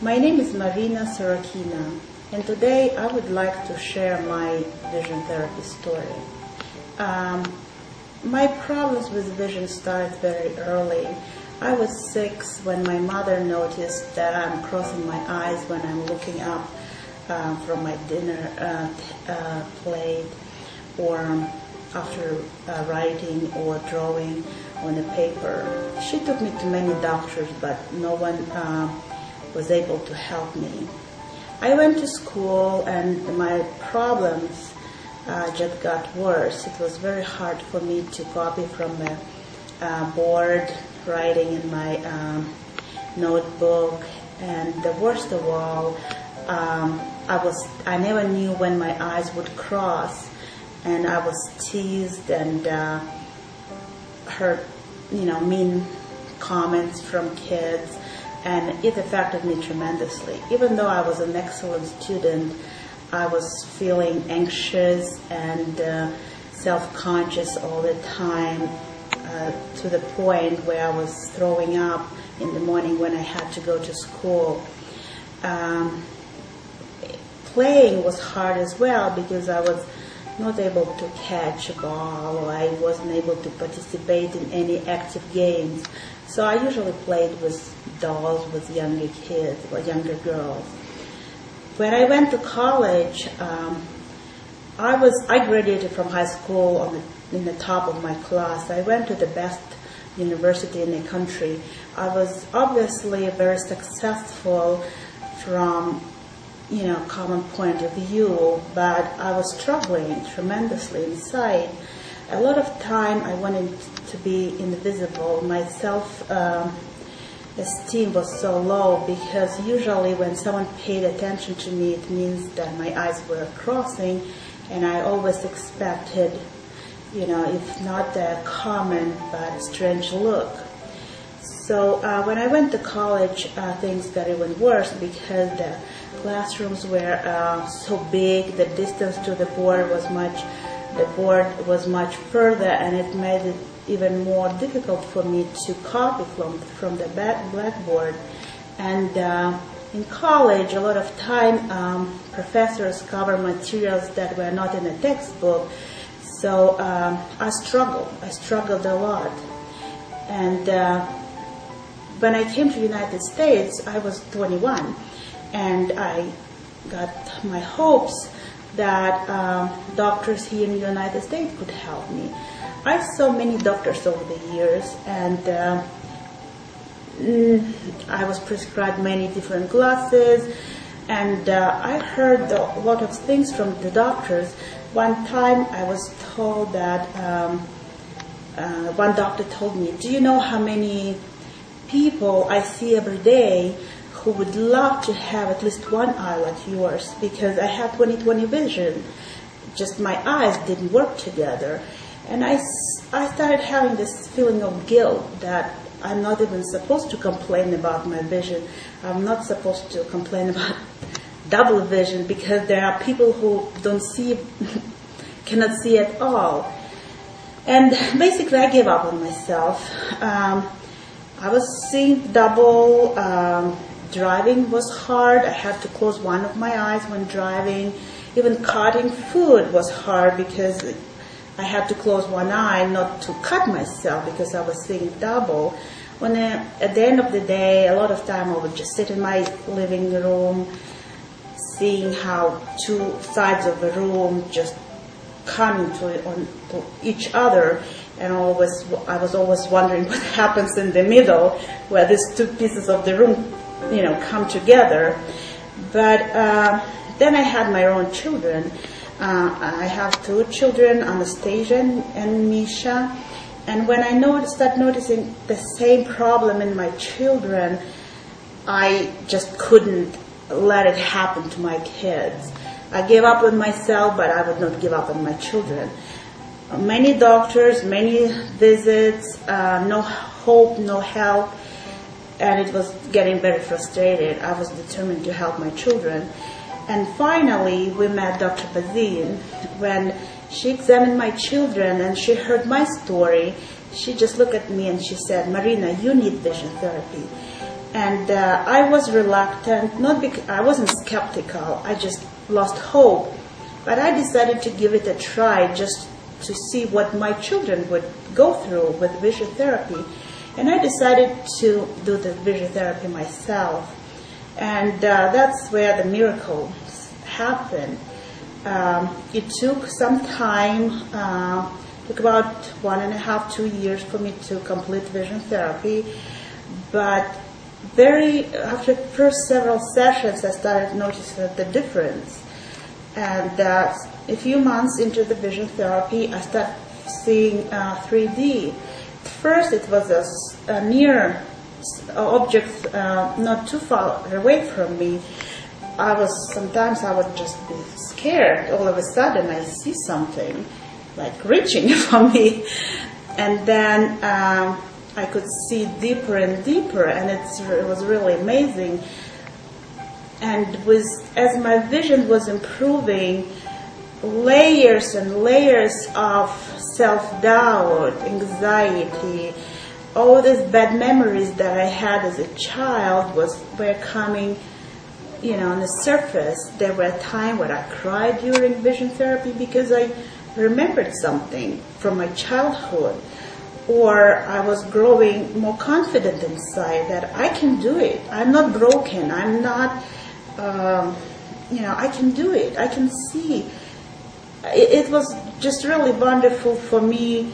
My name is Marina Sorokina, and today I would like to share my vision therapy story. My problems with vision started very early. I was 6 when my mother noticed that I'm crossing my eyes when I'm looking up from my dinner plate, or after writing or drawing on a paper. She took me to many doctors, but no one was able to help me. I went to school and my problems just got worse. It was very hard for me to copy from the board, writing in my notebook, and the worst of all, I never knew when my eyes would cross, and I was teased and heard, mean comments from kids, and it affected me tremendously. Even though I was an excellent student, I was feeling anxious and self-conscious all the time, to the point where I was throwing up in the morning when I had to go to school. Playing was hard as well because I was not able to catch a ball, or I wasn't able to participate in any active games. So I usually played with dolls, with younger kids or younger girls. When I went to college, I graduated from high school in the top of my class. I went to the best university in the country. I was obviously very successful from common point of view, but I was struggling tremendously inside. A lot of time I wanted to be invisible. My self-esteem was so low because usually when someone paid attention to me, it means that my eyes were crossing, and I always expected, if not a common but strange look. So when I went to college, things got even worse because the classrooms were so big. The distance to the board was much further, and it made it even more difficult for me to copy from the blackboard. And in college, a lot of time professors cover materials that were not in a textbook. So I struggled a lot. And when I came to the United States, I was 21, and I got my hopes that doctors here in the United States could help me. I saw many doctors over the years, and I was prescribed many different glasses, and I heard a lot of things from the doctors. One time I was told that, one doctor told me, "Do you know how many people I see every day who would love to have at least one eye like yours, because I have 20/20 vision. Just my eyes didn't work together." And I started having this feeling of guilt that I'm not even supposed to complain about my vision. I'm not supposed to complain about double vision, because there are people who cannot see at all. And basically I gave up on myself. I was seeing double. Driving was hard. I had to close one of my eyes when driving. Even cutting food was hard because I had to close one eye not to cut myself because I was seeing double. At the end of the day, a lot of time I would just sit in my living room, seeing how two sides of the room just come to each other, and I was always wondering what happens in the middle, where these two pieces of the room come together. But then I had my own children. I have 2 children, Anastasia and Misha. And when I started noticing the same problem in my children, I just couldn't let it happen to my kids. I gave up on myself, but I would not give up on my children. Many doctors, many visits, no hope, no help. And it was getting very frustrated. I was determined to help my children. And finally, we met Dr. Bazin. When she examined my children and she heard my story, she just looked at me and she said, "Marina, you need vision therapy." And I was reluctant, not because I wasn't skeptical, I just lost hope. But I decided to give it a try just to see what my children would go through with vision therapy. And I decided to do the vision therapy myself. And that's where the miracles happened. It took some time, took about 1.5, 2 years for me to complete vision therapy. But after the first several sessions, I started noticing the difference. And a few months into the vision therapy, I started seeing 3D. First, it was a near object not too far away from me. Sometimes I would just be scared. All of a sudden, I see something like reaching for me, and then I could see deeper and deeper, and it was really amazing. And as my vision was improving, layers and layers of self-doubt, anxiety, all these bad memories that I had as a child were coming, on the surface. There were times when I cried during vision therapy because I remembered something from my childhood, or I was growing more confident inside that I can do it. I'm not broken. I'm not, I can do it. I can see. It was just really wonderful for me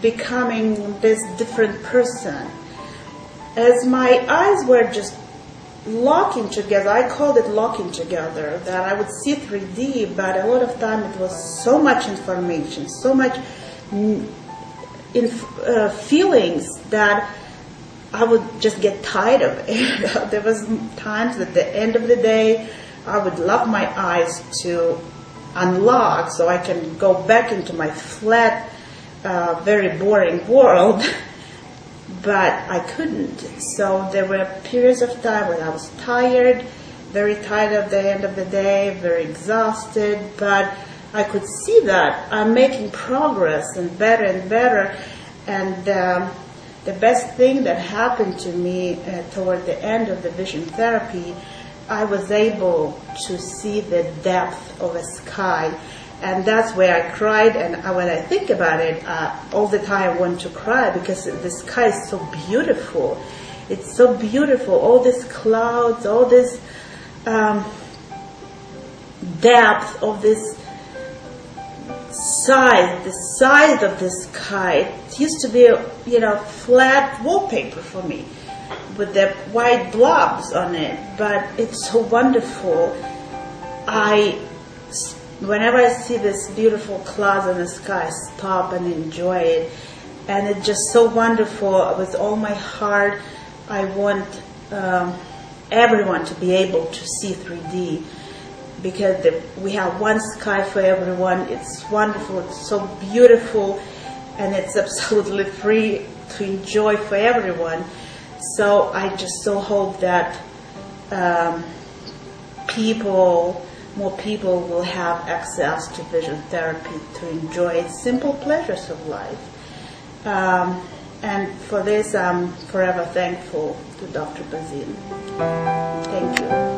becoming this different person. As my eyes were just locking together, I called it locking together, that I would see 3D, but a lot of time it was so much information, so much feelings that I would just get tired of it. There was times at the end of the day, I would love my eyes to unlock so I can go back into my flat, very boring world, but I couldn't. So there were periods of time when I was tired, very tired at the end of the day, very exhausted, but I could see that I'm making progress and better. And the best thing that happened to me toward the end of the vision therapy, I was able to see the depth of a sky. And that's where I cried, and when I think about it, all the time I want to cry because the sky is so beautiful. It's so beautiful, all these clouds, all this depth of this size, the size of the sky. It used to be flat wallpaper for me with the white blobs on it, but it's so wonderful. Whenever I see this beautiful clouds in the sky, I stop and enjoy it. And it's just so wonderful. With all my heart, I want everyone to be able to see 3D, because we have one sky for everyone. It's wonderful. It's so beautiful, and it's absolutely free to enjoy for everyone. So I just so hope that more people will have access to vision therapy to enjoy simple pleasures of life. And for this, I'm forever thankful to Dr. Bazin. Thank you.